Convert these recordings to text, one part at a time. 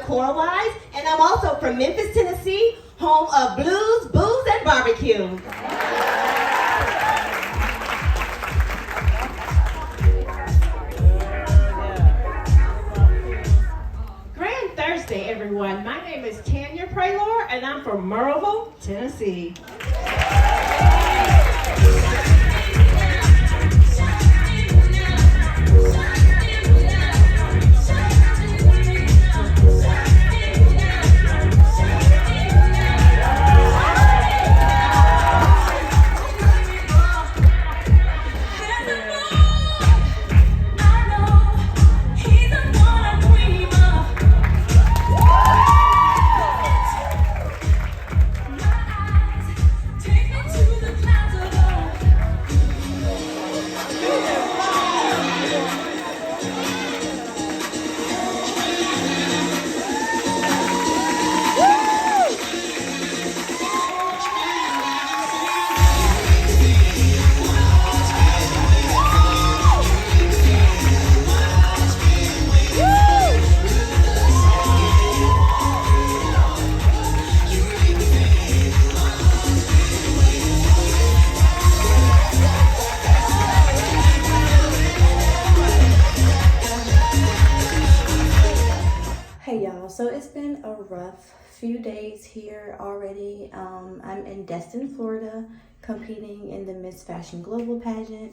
Corwise, and I'm also from Memphis, Tennessee, home of blues, booze, and barbecue. Grand Thursday, everyone. My name is Tanya Praylor, and I'm from Merrillville, Tennessee. Hey y'all, so it's been a rough few days here already. I'm in Destin, Florida, competing in the Miss Fashion Global pageant,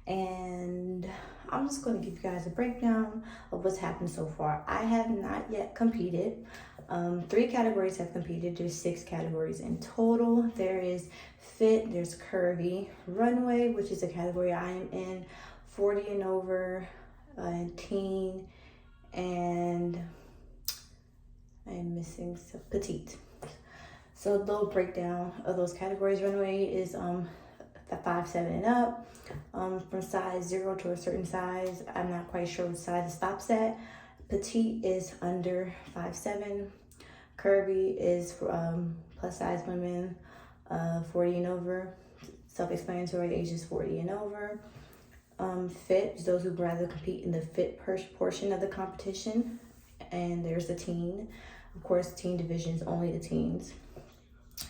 and I'm just going to give you guys a breakdown of what's happened so far. I have not yet competed. 3 categories have competed. There's 6 categories in total. There is fit, there's curvy, runway, which is a category I am in, 40 and over, teen, and I'm missing some petite. So a little breakdown of those categories. Runway is the 5'7" and up, from size 0 to a certain size. I'm not quite sure what size it stops at. Petite is under 5'7". Curvy is for plus size women, 40 and over. Self-explanatory, ages 40 and over. Fit is those who rather compete in the fit portion of the competition. And there's the teen. Of course, teen divisions, only the teens.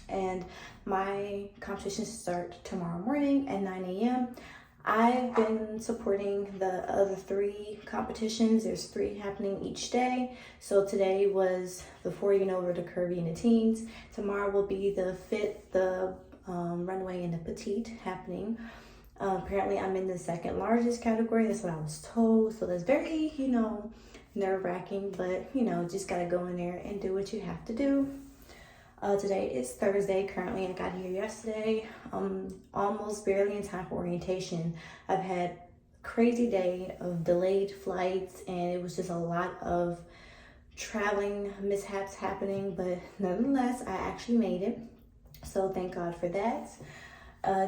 And my competitions start tomorrow morning at 9 a.m. I've been supporting the other 3 competitions. There's 3 happening each day. So today was the 40 and over, the curvy, and the teens. Tomorrow will be the fit, the runway, and the petite happening. Apparently, I'm in the 2nd largest category. That's what I was told. So that's very, nerve-wracking, but just gotta go in there and do what you have to do. Today is Thursday. Currently, I got here yesterday, almost barely in time for orientation. I've had a crazy day of delayed flights, and it was just a lot of traveling mishaps happening, but nonetheless, I actually made it. So thank God for that.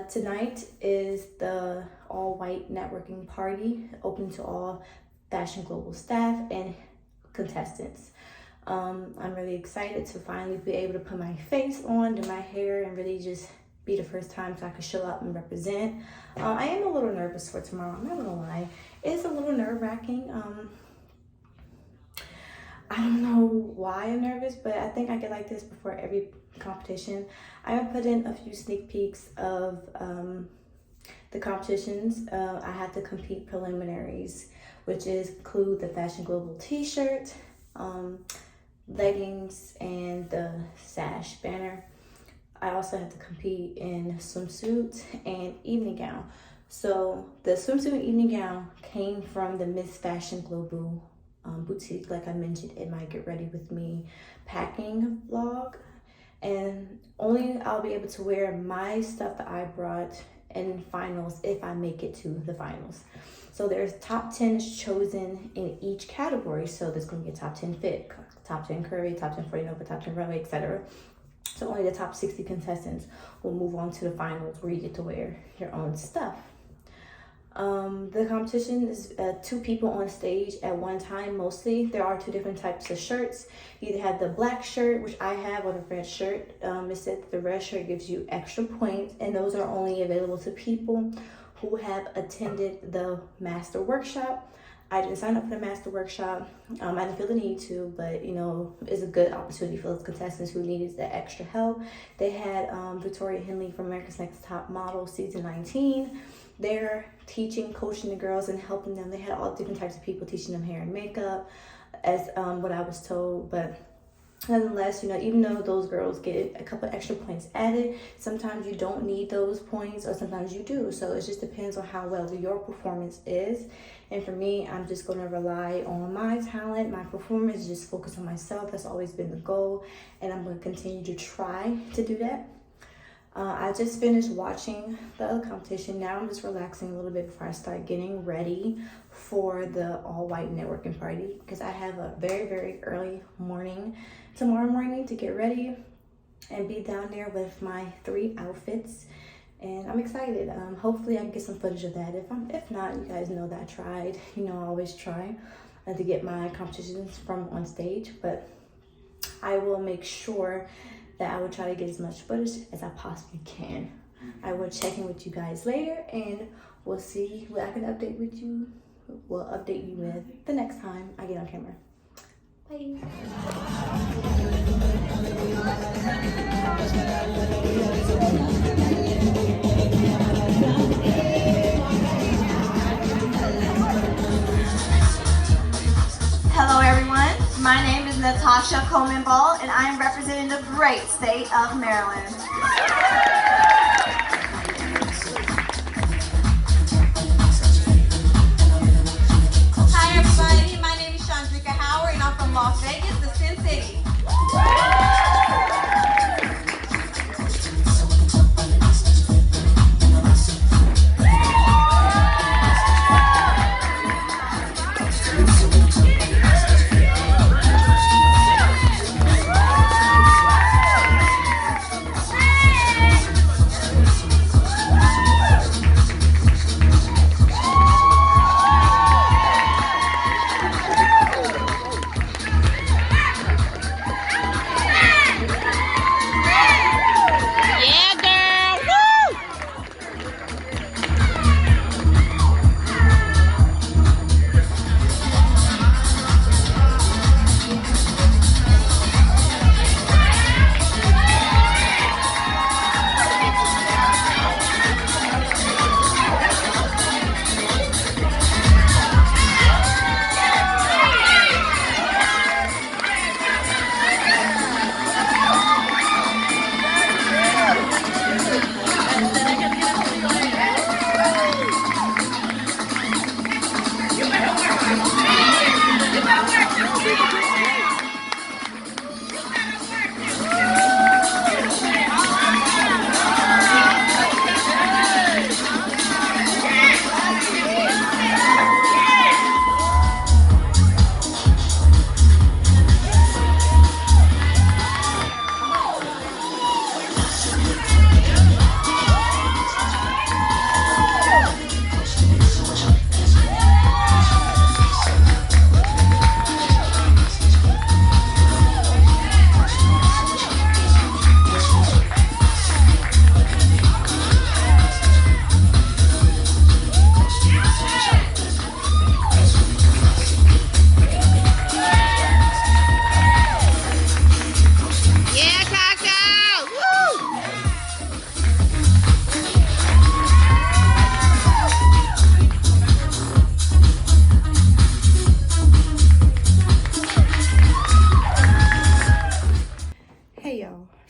Tonight is the all-white networking party, open to all Fashion Global staff and contestants. I'm really excited to finally be able to put my face on, do my hair, and really just be the first time so I can show up and represent. I am a little nervous for tomorrow, I'm not gonna lie. It's a little nerve-wracking. I don't know why I'm nervous, but I think I get like this before every competition. I'm gonna put in a few sneak peeks of the competitions. I have to compete preliminaries, which include the Fashion Global t-shirt, leggings, and the sash banner. I also have to compete in swimsuit and evening gown. So the swimsuit and evening gown came from the Miss Fashion Global boutique, like I mentioned in my Get Ready With Me packing vlog. And only I'll be able to wear my stuff that I brought in finals if I make it to the finals. So there's top 10 chosen in each category. So there's going to be a top 10 fit, top 10 curvy, top 10 40 over, top 10 runway, etc. So only the top 60 contestants will move on to the finals where you get to wear your own stuff. The competition is 2 people on stage at one time mostly. There are 2 different types of shirts. You either have the black shirt, which I have, or the red shirt. It said the red shirt gives you extra points, and those are only available to people who have attended the master workshop. I didn't sign up for the master workshop. I didn't feel the need to, but you know, it's a good opportunity for those contestants who needed the extra help. They had Victoria Henley from America's Next Top Model season 19. They're teaching, coaching the girls and helping them. They had all different types of people teaching them hair and makeup, as what I was told. But nonetheless, you know, even though those girls get a couple extra points added, sometimes you don't need those points, or sometimes you do. So it just depends on how well your performance is. And for me, I'm just going to rely on my talent, my performance, just focus on myself. That's always been the goal, and I'm going to continue to try to do that. I just finished watching the other competition. Now I'm just relaxing a little bit before I start getting ready for the all-white networking party, because I have a very, very early morning tomorrow morning to get ready and be down there with my 3 outfits. And I'm excited. Hopefully I can get some footage of that. If not, you guys know that I tried. You know, I always try to get my competitions from on stage, but I will make sure that I will try to get as much footage as I possibly can. I will check in with you guys later, and we'll see what I can update with you. We'll update you with the next time I get on camera. Bye. Hello everyone, my name is Natasha Coleman-Ball and I am representing the great state of Maryland. Hi everybody, my name is Howard and I'm from Las Vegas, the Sin City.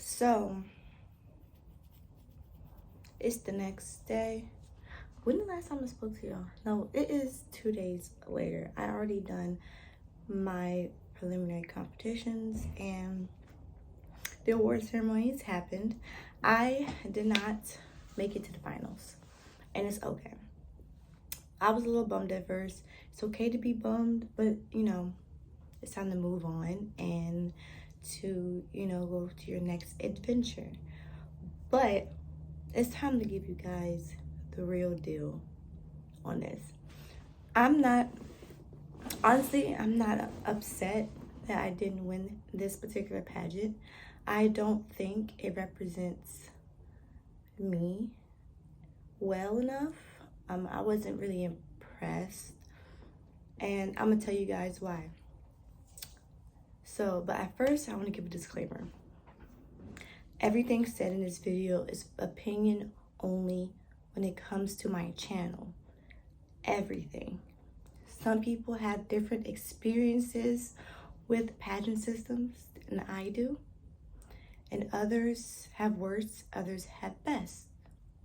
So it's the next day. When the last time I spoke to y'all? No, it is 2 days later. I already done my preliminary competitions and the award ceremonies happened. I did not make it to the finals, and it's okay. I was a little bummed at first. It's okay to be bummed, but you know, it's time to move on and to, you know, go to your next adventure. But it's time to give you guys the real deal on this. I'm not upset that I didn't win this particular pageant. I don't think it represents me well enough. I wasn't really impressed And I'm gonna tell you guys why. So, but at first I want to give a disclaimer. Everything said in this video is opinion only when it comes to my channel. Everything. Some people have different experiences with pageant systems than I do. And others have worse, others have best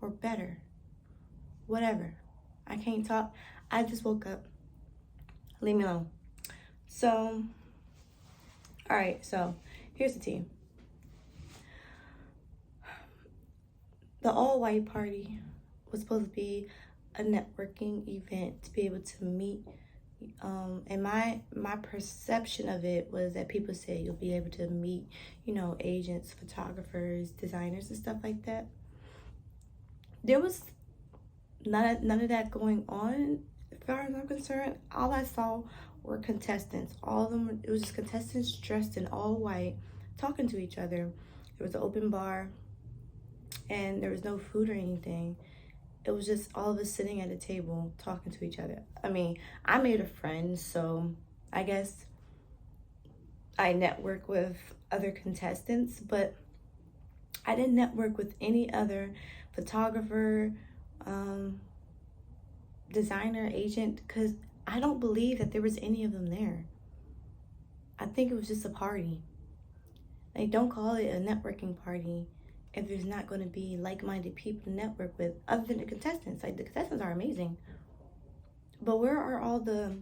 or better. Whatever. I can't talk. I just woke up. Leave me alone. So, all right, so here's the tea. The all-white party was supposed to be a networking event to be able to meet. And my perception of it was that people said you'll be able to meet, agents, photographers, designers, and stuff like that. There was none of that going on, as far as I'm concerned. All I saw were contestants. All of them, it was just contestants dressed in all white, talking to each other. There was an open bar, and there was no food or anything. It was just all of us sitting at a table talking to each other. I mean, I made a friend, so I guess I network with other contestants, but I didn't network with any other photographer, designer, agent, because I don't believe that there was any of them there. I think it was just a party. Like, don't call it a networking party if there's not going to be like-minded people to network with, other than the contestants. Like, the contestants are amazing, but where are all the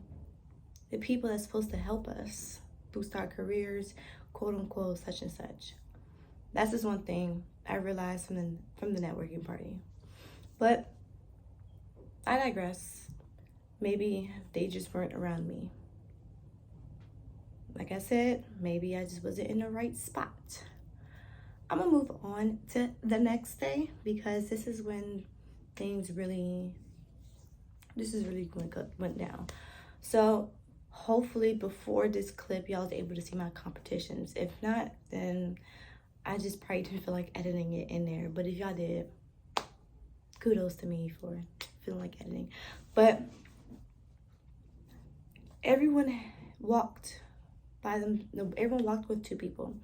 people that's supposed to help us boost our careers, quote unquote, such and such? That's just one thing I realized from the networking party. But I digress. Maybe they just weren't around me. Like I said, maybe I just wasn't in the right spot. I'm gonna move on to the next day, because this is when things really went down. So hopefully before this clip, y'all was able to see my competitions. If not, then I just probably didn't feel like editing it in there. But if y'all did, kudos to me for feeling like editing. But everyone walked with two people.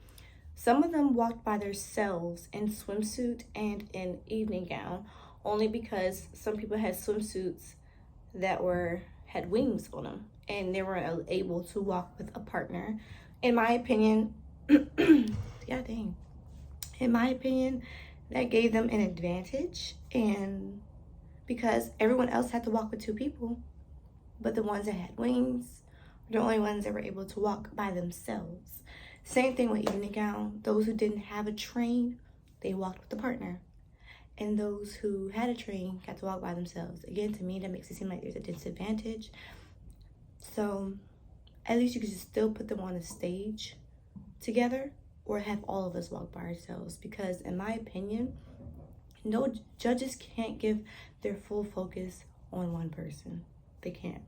Some of them walked by themselves in swimsuit and in evening gown, only because some people had swimsuits that had wings on them, and they weren't able to walk with a partner. In my opinion, yeah, dang. In my opinion, that gave them an advantage, and because everyone else had to walk with two people, but the ones that had wings were the only ones that were able to walk by themselves. Same thing with evening gown. Those who didn't have a train, they walked with a partner. And those who had a train got to walk by themselves. Again, to me, that makes it seem like there's a disadvantage. So at least you could just still put them on a stage together, or have all of us walk by ourselves. Because in my opinion, no judges can't give their full focus on one person. They can't.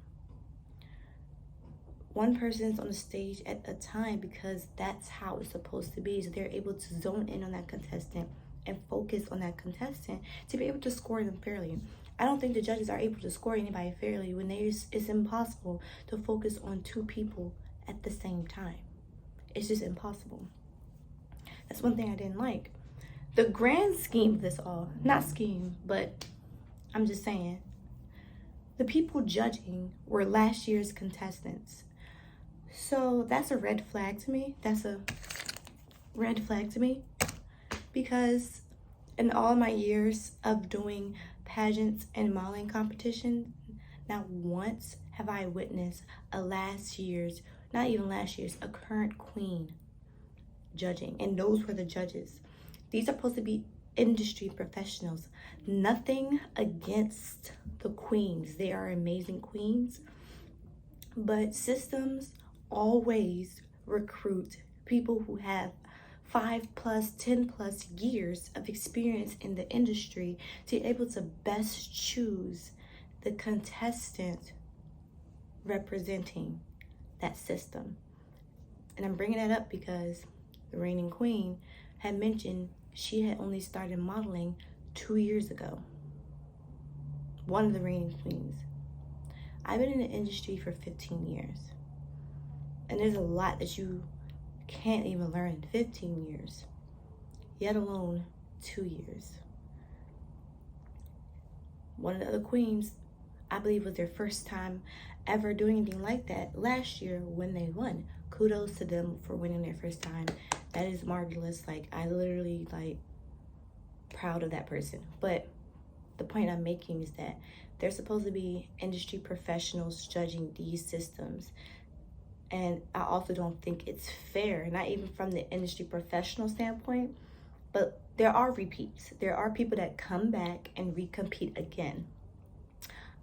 One person's on the stage at a time, because that's how it's supposed to be. So they're able to zone in on that contestant and focus on that contestant to be able to score them fairly. I don't think the judges are able to score anybody fairly when it's impossible to focus on two people at the same time. It's just impossible. That's one thing I didn't like. The grand scheme of this all, not scheme, but I'm just saying, the people judging were last year's contestants. So that's a red flag to me. That's a red flag to me, because in all my years of doing pageants and modeling competitions, not once have I witnessed a current queen judging. And those were the judges. These are supposed to be industry professionals. Nothing against the queens. They are amazing queens. But systems always recruit people who have 5+, 10+ years of experience in the industry to be able to best choose the contestant representing that system. And I'm bringing that up because the reigning queen had mentioned she had only started modeling 2 years ago. One of the reigning queens. I've been in the industry for 15 years. And there's a lot that you can't even learn in 15 years, yet alone 2 years. One of the other queens, I believe, was their first time ever doing anything like that last year when they won. Kudos to them for winning their first time. That is marvelous. Like, I literally, like, proud of that person. But the point I'm making is that there's supposed to be industry professionals judging these systems. And I also don't think it's fair, not even from the industry professional standpoint, but there are repeats. There are people that come back and recompete again.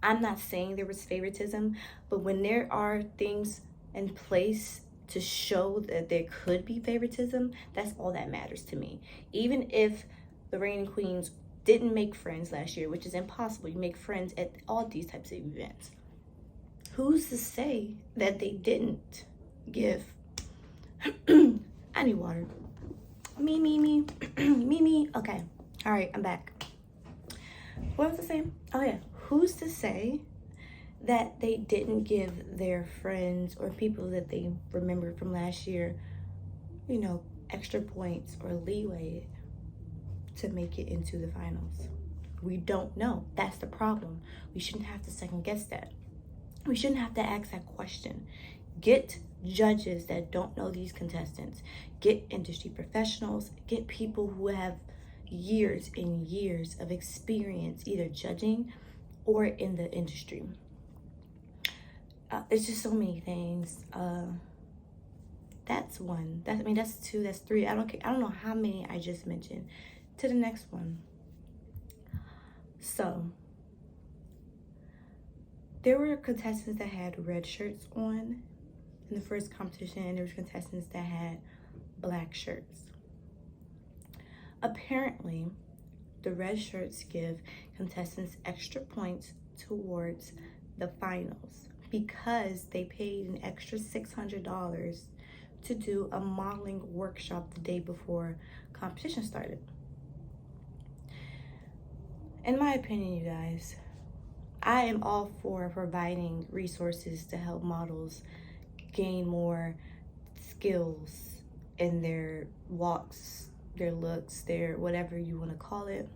I'm not saying there was favoritism, but when there are things in place to show that there could be favoritism, that's all that matters to me. Even if the reigning queens didn't make friends last year, which is impossible. You make friends at all these types of events. Who's to say that they didn't give? I need water. Me. Okay. All right, I'm back. What was I saying? Oh yeah. Who's to say that they didn't give their friends or people that they remember from last year, extra points or leeway to make it into the finals? We don't know. That's the problem. We shouldn't have to second guess that. We shouldn't have to ask that question. Get judges that don't know these contestants. Get industry professionals. Get people who have years and years of experience either judging or in the industry. It's just so many things. That's one. That's two. That's three. I don't know how many I just mentioned. To the next one. So there were contestants that had red shirts on in the first competition, and there were contestants that had black shirts. Apparently, the red shirts give contestants extra points towards the finals because they paid an extra $600 to do a modeling workshop the day before competition started. In my opinion, you guys, I am all for providing resources to help models gain more skills in their walks, their looks, their whatever you want to call it.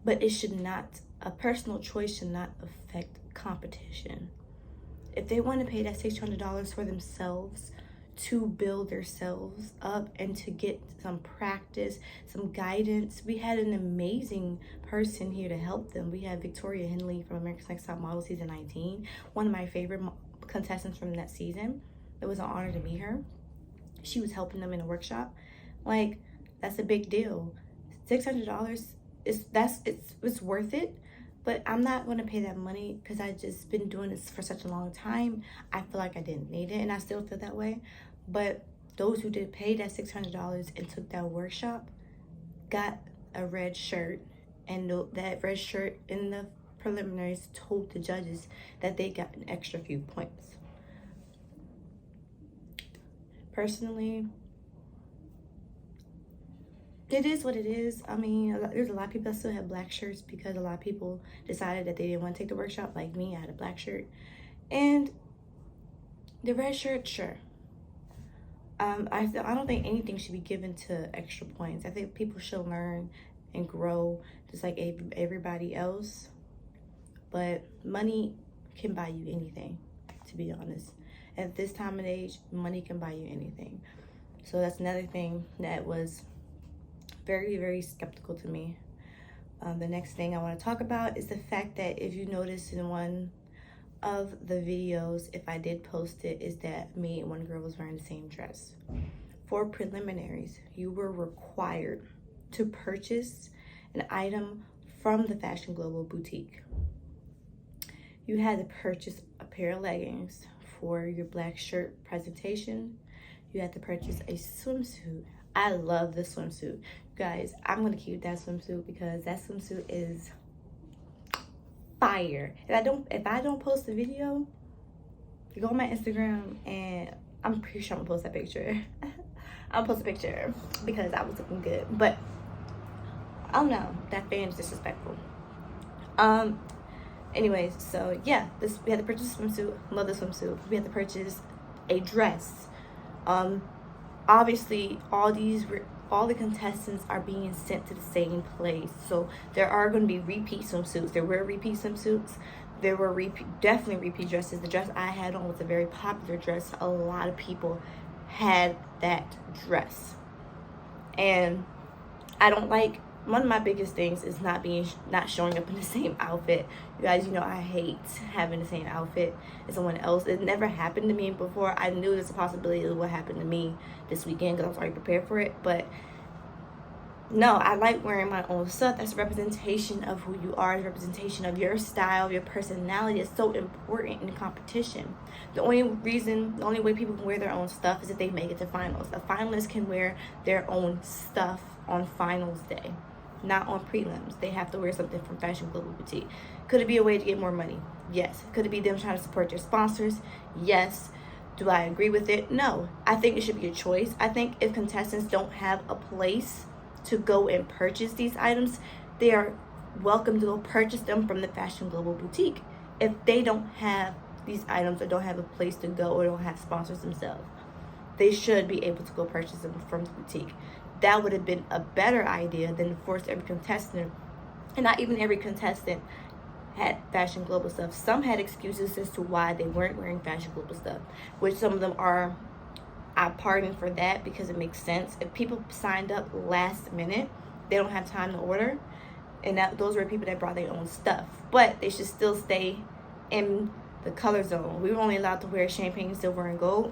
But it should not, a personal choice should not affect competition. If they want to pay that $600 for themselves to build themselves up and to get some practice, some guidance. We had an amazing person here to help them. We had Victoria Henley from America's Next Top Model season 19, one of my favorite contestants from that season. It was an honor to meet her. She was helping them in a workshop. Like, that's a big deal. $600 it's worth it. But I'm not going to pay that money because I've just been doing this for such a long time. I feel like I didn't need it, and I still feel that way. But those who did pay that $600 and took that workshop got a red shirt, and that red shirt in the preliminaries told the judges that they got an extra few points. Personally, it is what it is. I mean, there's a lot of people that still have black shirts because a lot of people decided that they didn't want to take the workshop. Like me, I had a black shirt. And the red shirt, sure. I don't think anything should be given to extra points. I think people should learn and grow just like everybody else. But money can buy you anything, to be honest. At this time and age, money can buy you anything. So that's another thing that was very, very skeptical to me. The next thing I want to talk about is the fact that if you notice in one of the videos, if I did post it, is that me and one girl was wearing the same dress. For preliminaries, you were required to purchase an item from the Fashion Global boutique. You had to purchase a pair of leggings for your black shirt presentation. You had to purchase a swimsuit. I love the swimsuit. Guys, I'm gonna keep that swimsuit because that swimsuit is fire. If I don't post the video, you go on my Instagram and I'm pretty sure I'm gonna post that picture. I'll post a picture because I was looking good. But I don't know, that fan is disrespectful. Anyways, so yeah, we had to purchase a swimsuit. Love the swimsuit. We had to purchase a dress. Obviously, all the contestants are being sent to the same place, so there are going to be repeat swimsuits. There were repeat swimsuits. There were definitely repeat dresses. The dress I had on was a very popular dress. A lot of people had that dress, and I don't like. One of my biggest things is not showing up in the same outfit. You guys, I hate having the same outfit as someone else. It never happened to me before. I knew there's a possibility of what happened to me this weekend because I was already prepared for it. But no, I like wearing my own stuff. That's a representation of who you are. It's a representation of your style, your personality. It's so important in competition. The only way people can wear their own stuff is if they make it to finals. A finalist can wear their own stuff on finals day, not on prelims. They have to wear something from Fashion Global Boutique. Could it be a way to get more money? Yes. Could it be them trying to support their sponsors? Yes. Do I agree with it? No. I think it should be a choice. I think if contestants don't have a place to go and purchase these items, they are welcome to go purchase them from the Fashion Global Boutique. If they don't have these items or don't have a place to go or don't have sponsors themselves, they should be able to go purchase them from the boutique. That would have been a better idea than to force every contestant, and not even every contestant had Fashion Global stuff. Some had excuses as to why they weren't wearing Fashion Global stuff, which some of them are. I pardon for that because it makes sense. If people signed up last minute, they don't have time to order, and those were people that brought their own stuff. But they should still stay in the color zone. We were only allowed to wear champagne, silver, and gold.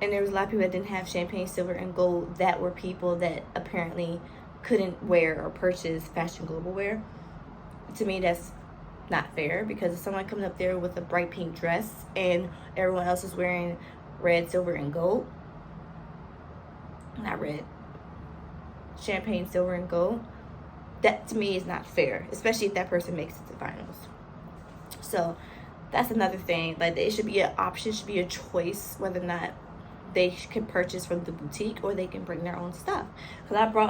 And there was a lot of people that didn't have champagne, silver, and gold that were people that apparently couldn't wear or purchase Fashion Global wear. To me, that's not fair, because if someone comes up there with a bright pink dress and everyone else is wearing red, silver, and gold, not red, champagne, silver, and gold, that to me is not fair, especially if that person makes it to finals. So that's another thing. Like, it should be an option, should be a choice whether or not they can purchase from the boutique or they can bring their own stuff. Because I brought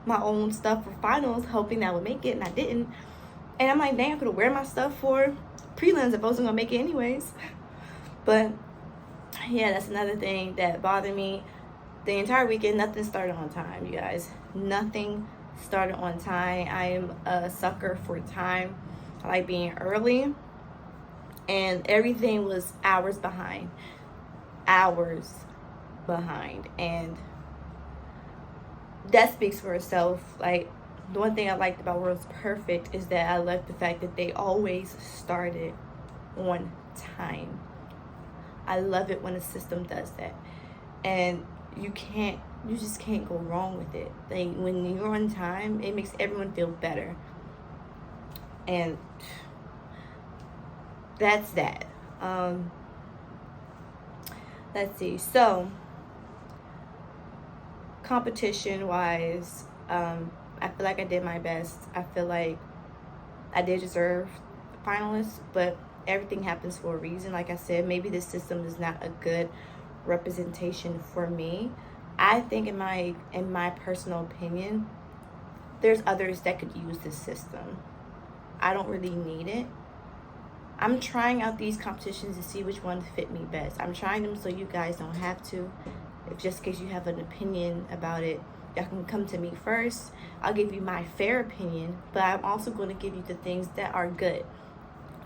my own stuff for finals, hoping that I would make it, and I didn't. And I'm like, dang, I could have wear my stuff for prelims if I wasn't gonna make it anyways. But yeah, that's another thing that bothered me. The entire weekend, nothing started on time, you guys. Nothing started on time. I am a sucker for time. I like being early, and everything was hours behind. And that speaks for itself. Like, the one thing I liked about World's Perfect is that I liked the fact that they always started on time. I love it when a system does that, and you just can't go wrong with it. Like, when you're on time, it makes everyone feel better, and that's that. Let's see. So, competition wise, I feel like I did my best. I feel like I did deserve finalists, but everything happens for a reason. Like I said, maybe this system is not a good representation for me. I think, in my personal opinion, there's others that could use this system. I don't really need it. I'm trying out these competitions to see which ones fit me best. I'm trying them so you guys don't have to. If just in case you have an opinion about it, y'all can come to me first. I'll give you my fair opinion, but I'm also going to give you the things that are good.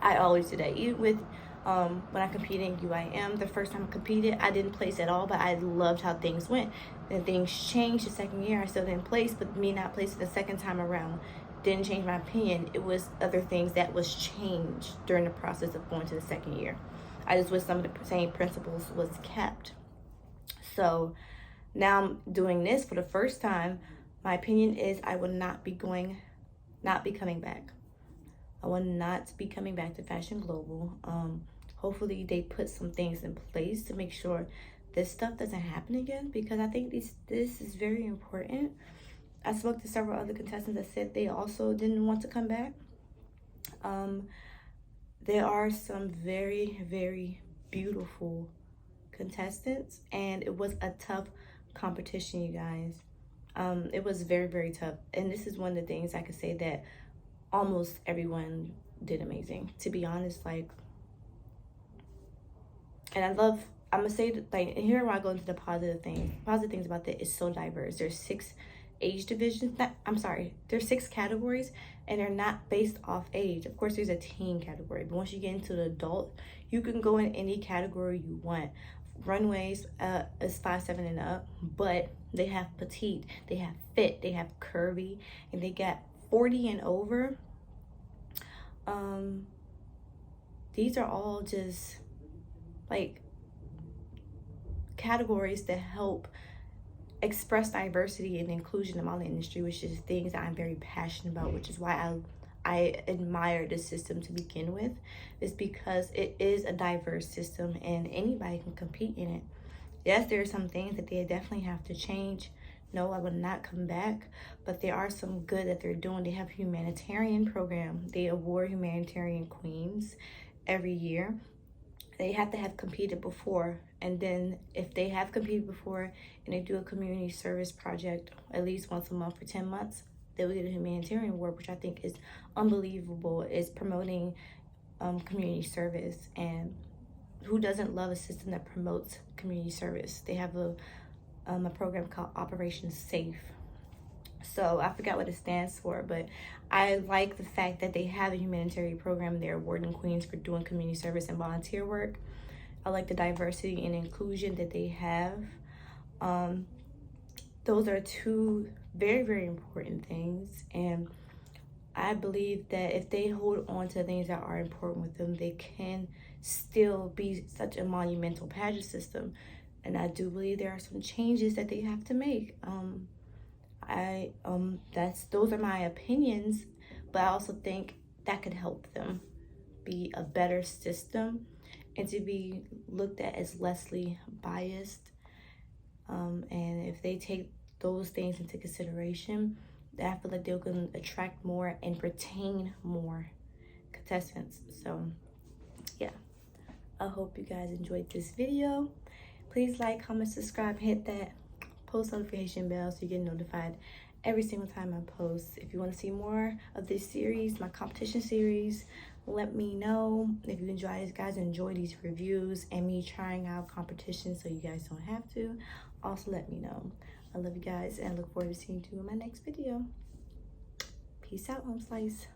I always do that. Even with when I competed in UIM, the first time I competed, I didn't place at all, but I loved how things went. Then things changed the second year. I still didn't place, but me not placing the second time around didn't change my opinion. It was other things that was changed during the process of going to the second year. I just wish some of the same principles was kept. So now I'm doing this for the first time. My opinion is I will not be coming back. I will not be coming back to Fashion Global. Hopefully they put some things in place to make sure this stuff doesn't happen again, because I think this is very important. I spoke to several other contestants that said they also didn't want to come back. There are some very, very beautiful contestants, and it was a tough competition, you guys. It was very, very tough. And this is one of the things I could say that almost everyone did amazing, to be honest. Like, and I'm gonna say that, like, and here where I go into the positive things about that is so diverse. There's 6 age divisions, there's 6 categories, and they're not based off age. Of course, there's a teen category, but once you get into the adult, you can go in any category you want. Runways is 5'7" and up, but they have petite, they have fit, they have curvy, and they got 40 and over. These are all just like categories that help express diversity and inclusion in my industry, which is things that I'm very passionate about, which is why I admire the system to begin with, is because it is a diverse system and anybody can compete in it. Yes, there are some things that they definitely have to change. No, I would not come back, but there are some good that they're doing. They have a humanitarian program. They award humanitarian queens every year. They have to have competed before, and then if they have competed before and they do a community service project at least once a month for 10 months, they will get a humanitarian award, which I think is unbelievable. It's promoting community service, and who doesn't love a system that promotes community service? They have a program called Operation Safe. So I forgot what it stands for, but I like the fact that they have a humanitarian program and they're awarding queens for doing community service and volunteer work. I like the diversity and inclusion that they have. Those are 2 very, very important things. And I believe that if they hold on to things that are important with them, they can still be such a monumental pageant system. And I do believe there are some changes that they have to make. Those are my opinions, but I also think that could help them be a better system and to be looked at as lessly biased. And if they take those things into consideration, I feel like they're going to attract more and retain more contestants. So yeah, I hope you guys enjoyed this video. Please like, comment, subscribe, hit that post notification bell so you get notified every single time I post. If you want to see more of this series, my competition series, let me know. If you guys enjoy these reviews and me trying out competitions so you guys don't have to, also let me know. I love you guys and look forward to seeing you in my next video. Peace out, Home Slice.